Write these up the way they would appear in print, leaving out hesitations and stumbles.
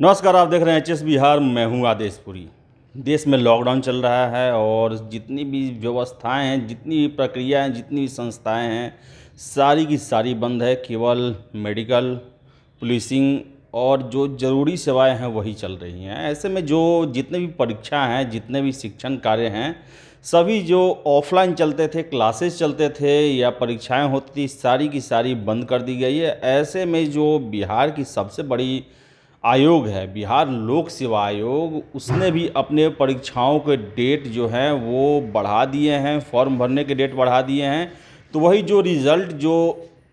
नमस्कार, आप देख रहे हैं एचएस बिहार। मैं हूं आदेशपुरी। देश में लॉकडाउन चल रहा है और जितनी भी व्यवस्थाएं हैं, जितनी भी प्रक्रिया हैं, जितनी भी संस्थाएं हैं, सारी की सारी बंद है। केवल मेडिकल, पुलिसिंग और जो ज़रूरी सेवाएं हैं वही चल रही हैं। ऐसे में जो जितने भी परीक्षा हैं, जितने भी शिक्षण कार्य हैं, सभी जो ऑफलाइन चलते थे, क्लासेस चलते थे या परीक्षाएं होती थी, सारी की सारी बंद कर दी गई है। ऐसे में जो बिहार की सबसे बड़ी आयोग है, बिहार लोक सेवा आयोग, उसने भी अपने परीक्षाओं के डेट जो हैं वो बढ़ा दिए हैं, फॉर्म भरने के डेट बढ़ा दिए हैं। तो वही जो रिज़ल्ट जो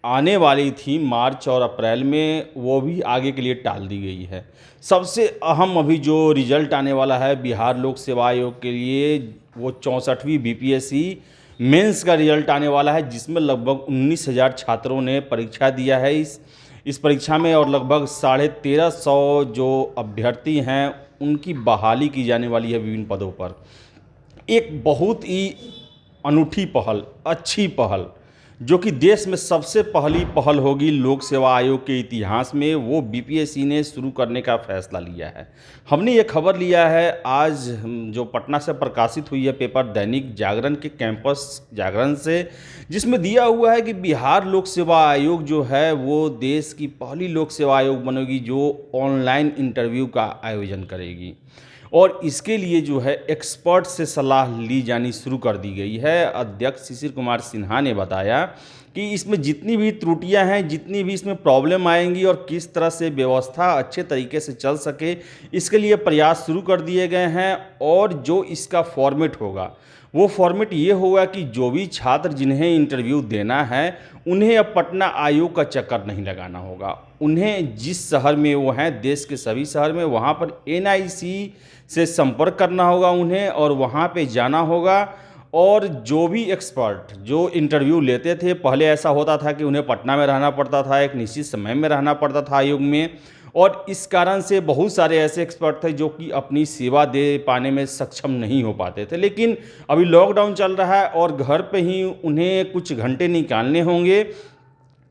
आने वाली थी मार्च और अप्रैल में, वो भी आगे के लिए टाल दी गई है। सबसे अहम अभी जो रिज़ल्ट आने वाला है बिहार लोक सेवा आयोग के लिए, वो 64वीं बीपीएससी मेंस का रिज़ल्ट आने वाला है, जिसमें लगभग 19,000 छात्रों ने परीक्षा दिया है इस परीक्षा में, और लगभग 1350 जो अभ्यर्थी हैं उनकी बहाली की जाने वाली है विभिन्न पदों पर। एक बहुत ही अनूठी पहल, अच्छी पहल, जो कि देश में सबसे पहली पहल होगी लोक सेवा आयोग के इतिहास में, वो बीपीएससी ने शुरू करने का फैसला लिया है। हमने ये खबर लिया है आज जो पटना से प्रकाशित हुई है पेपर दैनिक जागरण के कैंपस जागरण से, जिसमें दिया हुआ है कि बिहार लोक सेवा आयोग जो है वो देश की पहली लोक सेवा आयोग बनेगी जो ऑनलाइन इंटरव्यू का आयोजन करेगी। और इसके लिए जो है एक्सपर्ट से सलाह ली जानी शुरू कर दी गई है। अध्यक्ष शिशिर कुमार सिन्हा ने बताया कि इसमें जितनी भी त्रुटियां हैं, जितनी भी इसमें प्रॉब्लम आएंगी और किस तरह से व्यवस्था अच्छे तरीके से चल सके, इसके लिए प्रयास शुरू कर दिए गए हैं। और जो इसका फॉर्मेट होगा, वो फॉर्मेट ये होगा कि जो भी छात्र जिन्हें इंटरव्यू देना है, उन्हें अब पटना आयोग का चक्कर नहीं लगाना होगा। उन्हें जिस शहर में वो हैं, देश के सभी शहर में, वहाँ पर एनआईसी से संपर्क करना होगा उन्हें, और वहाँ पे जाना होगा। और जो भी एक्सपर्ट जो इंटरव्यू लेते थे, पहले ऐसा होता था कि उन्हें पटना में रहना पड़ता था, एक निश्चित समय में रहना पड़ता था आयोग में, और इस कारण से बहुत सारे ऐसे एक्सपर्ट थे जो कि अपनी सेवा दे पाने में सक्षम नहीं हो पाते थे। लेकिन अभी लॉकडाउन चल रहा है और घर पे ही उन्हें कुछ घंटे निकालने होंगे,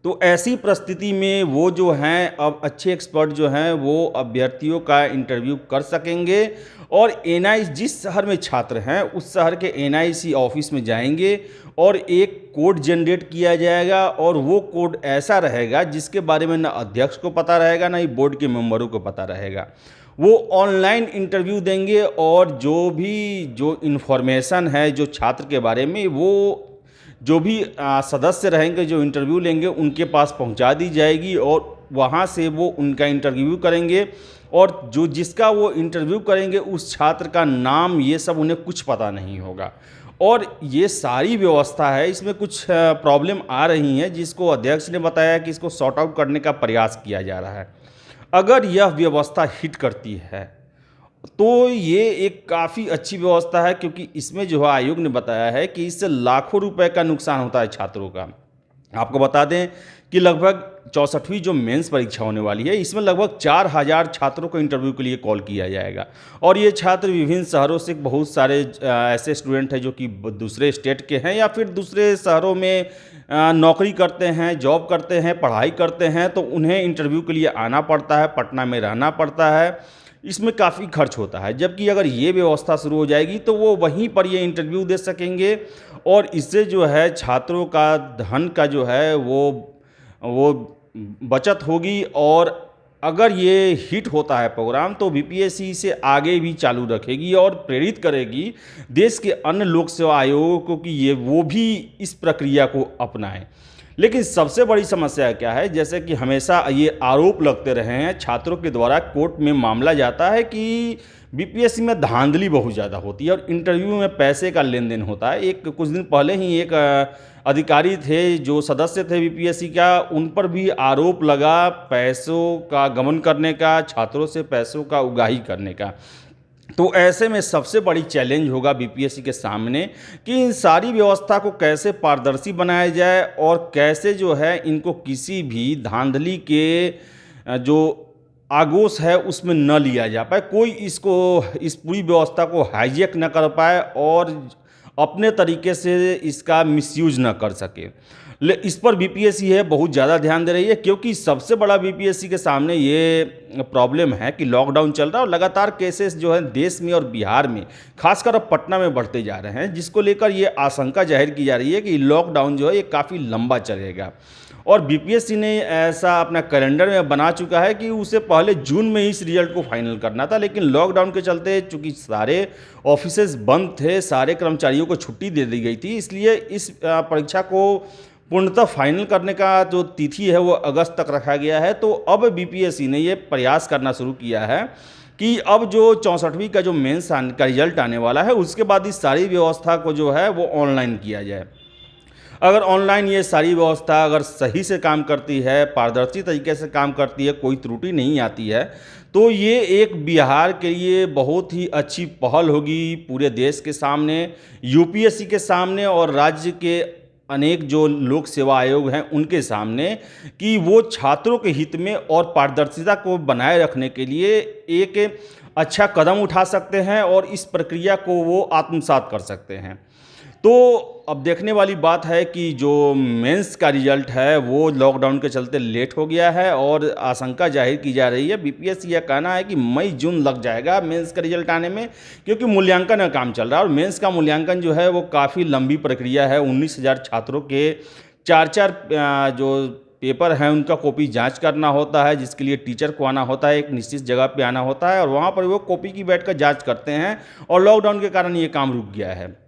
तो ऐसी परिस्थिति में वो जो हैं अब अच्छे एक्सपर्ट जो हैं वो अभ्यर्थियों का इंटरव्यू कर सकेंगे। और एनआई जिस शहर में छात्र हैं उस शहर के एनआईसी ऑफिस में जाएंगे और एक कोड जनरेट किया जाएगा, और वो कोड ऐसा रहेगा जिसके बारे में ना अध्यक्ष को पता रहेगा, ना ही बोर्ड के मेंबरों को पता रहेगा। वो ऑनलाइन इंटरव्यू देंगे और जो इन्फॉर्मेशन है जो छात्र के बारे में, वो जो भी सदस्य रहेंगे जो इंटरव्यू लेंगे उनके पास पहुंचा दी जाएगी, और वहां से वो उनका इंटरव्यू करेंगे। और जो जिसका वो इंटरव्यू करेंगे उस छात्र का नाम, ये सब उन्हें कुछ पता नहीं होगा। और ये सारी व्यवस्था है, इसमें कुछ प्रॉब्लम आ रही हैं जिसको अध्यक्ष ने बताया कि इसको सॉर्ट आउट करने का प्रयास किया जा रहा है। अगर यह व्यवस्था हिट करती है तो ये एक काफ़ी अच्छी व्यवस्था है, क्योंकि इसमें जो है आयोग ने बताया है कि इससे लाखों रुपए का नुकसान होता है छात्रों का। आपको बता दें कि लगभग 64वीं जो मेंस परीक्षा होने वाली है, इसमें लगभग 4,000 छात्रों को इंटरव्यू के लिए कॉल किया जाएगा। और ये छात्र विभिन्न शहरों से, बहुत सारे ऐसे स्टूडेंट हैं जो कि दूसरे स्टेट के हैं या फिर दूसरे शहरों में नौकरी करते हैं, जॉब करते हैं, पढ़ाई करते हैं, तो उन्हें इंटरव्यू के लिए आना पड़ता है, पटना में रहना पड़ता है। इसमें काफ़ी खर्च होता है। जबकि अगर ये व्यवस्था शुरू हो जाएगी तो वो वहीं पर ये इंटरव्यू दे सकेंगे, और इससे जो है छात्रों का धन का जो है वो बचत होगी। और अगर ये हिट होता है प्रोग्राम, तो बीपीएससी इसे आगे भी चालू रखेगी और प्रेरित करेगी देश के अन्य लोक सेवा आयोगों को कि वो भी इस प्रक्रिया को अपनाएं। लेकिन सबसे बड़ी समस्या क्या है, जैसे कि हमेशा ये आरोप लगते रहे हैं, छात्रों के द्वारा कोर्ट में मामला जाता है कि बीपीएससी में धांधली बहुत ज़्यादा होती है और इंटरव्यू में पैसे का लेन देन होता है। कुछ दिन पहले ही एक अधिकारी थे जो सदस्य थे बीपीएससी का, उन पर भी आरोप लगा पैसों का गबन करने का, छात्रों से पैसों का उगाही करने का। तो ऐसे में सबसे बड़ी चैलेंज होगा बीपीएससी के सामने कि इन सारी व्यवस्था को कैसे पारदर्शी बनाया जाए और कैसे जो है इनको किसी भी धांधली के जो आगोश है उसमें न लिया जा पाए, कोई इस पूरी व्यवस्था को हाईजैक न कर पाए और अपने तरीके से इसका मिसयूज न कर सके। इस पर बीपीएससी है बहुत ज़्यादा ध्यान दे रही है, क्योंकि सबसे बड़ा बीपीएससी के सामने ये प्रॉब्लम है कि लॉकडाउन चल रहा है और लगातार केसेस जो है देश में और बिहार में, खासकर अब पटना में बढ़ते जा रहे हैं, जिसको लेकर ये आशंका जाहिर की जा रही है कि लॉकडाउन जो है ये काफ़ी लंबा चलेगा। और बीपीएससी ने ऐसा अपना कैलेंडर में बना चुका है कि उसे पहले जून में ही इस रिजल्ट को फाइनल करना था, लेकिन लॉकडाउन के चलते चूँकि सारे ऑफिसेज बंद थे, सारे कर्मचारियों को छुट्टी दे दी गई थी, इसलिए इस परीक्षा को पूर्णतः फाइनल करने का जो तिथि है वो अगस्त तक रखा गया है। तो अब बीपीएससी ने ये प्रयास करना शुरू किया है कि अब जो 64वीं का जो मेंस का रिजल्ट आने वाला है उसके बाद इस सारी व्यवस्था को जो है वो ऑनलाइन किया जाए। अगर ऑनलाइन ये सारी व्यवस्था अगर सही से काम करती है, पारदर्शी तरीके से काम करती है, कोई त्रुटि नहीं आती है, तो ये एक बिहार के लिए बहुत ही अच्छी पहल होगी पूरे देश के सामने, यूपीएससी के सामने और राज्य के अनेक जो लोक सेवा आयोग हैं उनके सामने, कि वो छात्रों के हित में और पारदर्शिता को बनाए रखने के लिए एक अच्छा कदम उठा सकते हैं और इस प्रक्रिया को वो आत्मसात कर सकते हैं। तो अब देखने वाली बात है कि जो मेंस का रिजल्ट है वो लॉकडाउन के चलते लेट हो गया है और आशंका जाहिर की जा रही है, बीपीएससी यह कहना है कि मई जून लग जाएगा मेंस का रिजल्ट आने में, क्योंकि मूल्यांकन का काम चल रहा है और मेंस का मूल्यांकन जो है वो काफ़ी लंबी प्रक्रिया है। 19,000 छात्रों के 4-4 जो पेपर हैं उनका कॉपी जांच करना होता है, जिसके लिए टीचर को आना होता है, एक निश्चित जगह पे आना होता है और वहाँ पर वो कॉपी की बैठ कर जाँच करते हैं, और लॉकडाउन के कारण ये काम रुक गया है।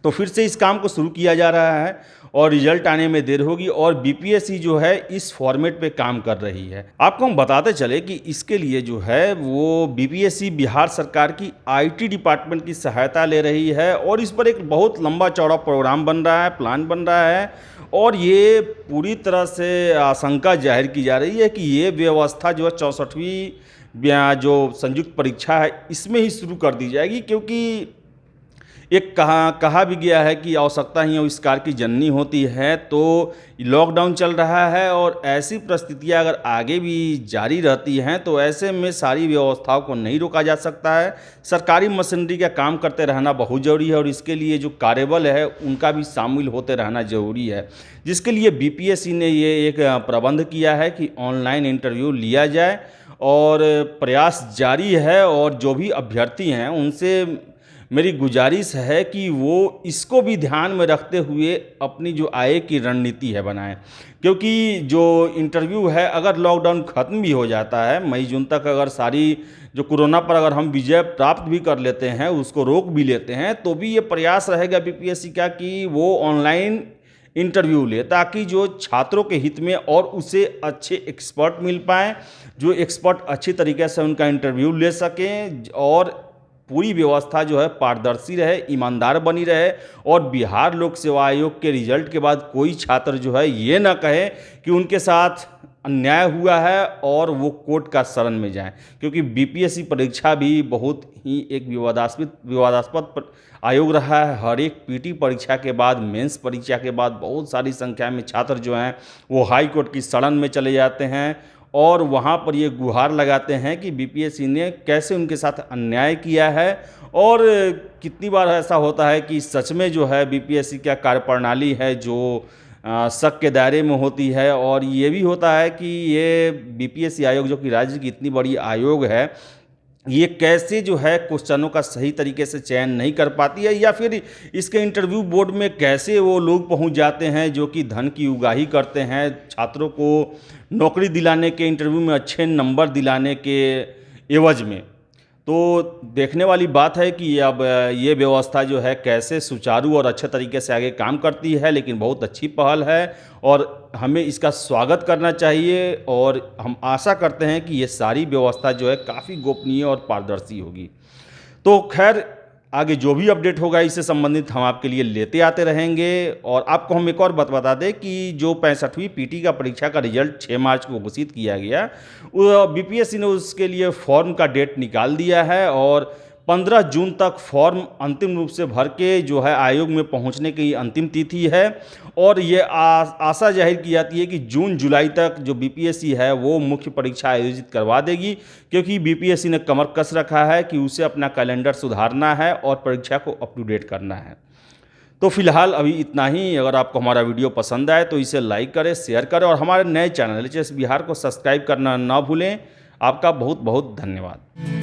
तो फिर से इस काम को शुरू किया जा रहा है और रिजल्ट आने में देर होगी और बीपीएससी जो है इस फॉर्मेट पे काम कर रही है। आपको हम बताते चले कि इसके लिए जो है वो बीपीएससी बिहार सरकार की आईटी डिपार्टमेंट की सहायता ले रही है और इस पर एक बहुत लंबा चौड़ा प्रोग्राम बन रहा है, प्लान बन रहा है, और ये पूरी तरह से आशंका जाहिर की जा रही है कि ये व्यवस्था जो है 64वीं जो संयुक्त परीक्षा है इसमें ही शुरू कर दी जाएगी, क्योंकि एक कहा भी गया है कि आवश्यकता ही आविष्कार की जननी होती है। तो लॉकडाउन चल रहा है और ऐसी परिस्थितियां अगर आगे भी जारी रहती हैं तो ऐसे में सारी व्यवस्थाओं को नहीं रोका जा सकता है। सरकारी मशीनरी का काम करते रहना बहुत ज़रूरी है और इसके लिए जो कार्यबल है उनका भी शामिल होते रहना ज़रूरी है, जिसके लिए बीपीएससी ने ये एक प्रबंध किया है कि ऑनलाइन इंटरव्यू लिया जाए और प्रयास जारी है। और जो भी अभ्यर्थी हैं उनसे मेरी गुजारिश है कि वो इसको भी ध्यान में रखते हुए अपनी जो आगे की रणनीति है बनाएं, क्योंकि जो इंटरव्यू है अगर लॉकडाउन ख़त्म भी हो जाता है मई जून तक, अगर सारी जो कोरोना पर अगर हम विजय प्राप्त भी कर लेते हैं, उसको रोक भी लेते हैं, तो भी ये प्रयास रहेगा बीपीएससी का कि वो ऑनलाइन इंटरव्यू ले, ताकि जो छात्रों के हित में और उसे अच्छे एक्सपर्ट मिल पाएँ, जो एक्सपर्ट अच्छी तरीके से उनका इंटरव्यू ले सकें और पूरी व्यवस्था जो है पारदर्शी रहे, ईमानदार बनी रहे और बिहार लोक सेवा आयोग के रिजल्ट के बाद कोई छात्र जो है ये ना कहे कि उनके साथ अन्याय हुआ है और वो कोर्ट का शरण में जाएं, क्योंकि बीपीएससी परीक्षा भी बहुत ही एक विवादास्पद आयोग रहा है। हर एक पीटी परीक्षा के बाद, मेंस परीक्षा के बाद बहुत सारी संख्या में छात्र जो हैं वो हाई कोर्ट की शरण में चले जाते हैं और वहाँ पर ये गुहार लगाते हैं कि बीपीएससी ने कैसे उनके साथ अन्याय किया है। और कितनी बार ऐसा होता है कि सच में जो है बीपीएससी का कार्यप्रणाली है जो शक के दायरे में होती है, और ये भी होता है कि ये बीपीएससी आयोग जो कि राज्य की इतनी बड़ी आयोग है, ये कैसे जो है क्वेश्चनों का सही तरीके से चयन नहीं कर पाती है, या फिर इसके इंटरव्यू बोर्ड में कैसे वो लोग पहुंच जाते हैं जो कि धन की उगाही करते हैं छात्रों को नौकरी दिलाने के, इंटरव्यू में अच्छे नंबर दिलाने के एवज में। तो देखने वाली बात है कि अब ये व्यवस्था जो है कैसे सुचारू और अच्छे तरीके से आगे काम करती है, लेकिन बहुत अच्छी पहल है और हमें इसका स्वागत करना चाहिए और हम आशा करते हैं कि ये सारी व्यवस्था जो है काफ़ी गोपनीय और पारदर्शी होगी। तो खैर आगे जो भी अपडेट होगा इससे संबंधित हम आपके लिए लेते आते रहेंगे। और आपको हम एक और बात बता दें कि जो 65वीं पीटी का परीक्षा का रिजल्ट 6 मार्च को घोषित किया गया, बीपीएससी ने उसके लिए फॉर्म का डेट निकाल दिया है और 15 जून तक फॉर्म अंतिम रूप से भर के जो है आयोग में पहुंचने की अंतिम तिथि है। और ये आशा जाहिर की जाती है कि जून जुलाई तक जो बीपीएससी है वो मुख्य परीक्षा आयोजित करवा देगी, क्योंकि बीपीएससी ने कमर कस रखा है कि उसे अपना कैलेंडर सुधारना है और परीक्षा को अप टू डेट करना है। तो फिलहाल अभी इतना ही। अगर आपको हमारा वीडियो पसंद आए तो इसे लाइक करें, शेयर करें और हमारे नए चैनल एलएचएस बिहार को सब्सक्राइब करना ना भूलें। आपका बहुत बहुत धन्यवाद।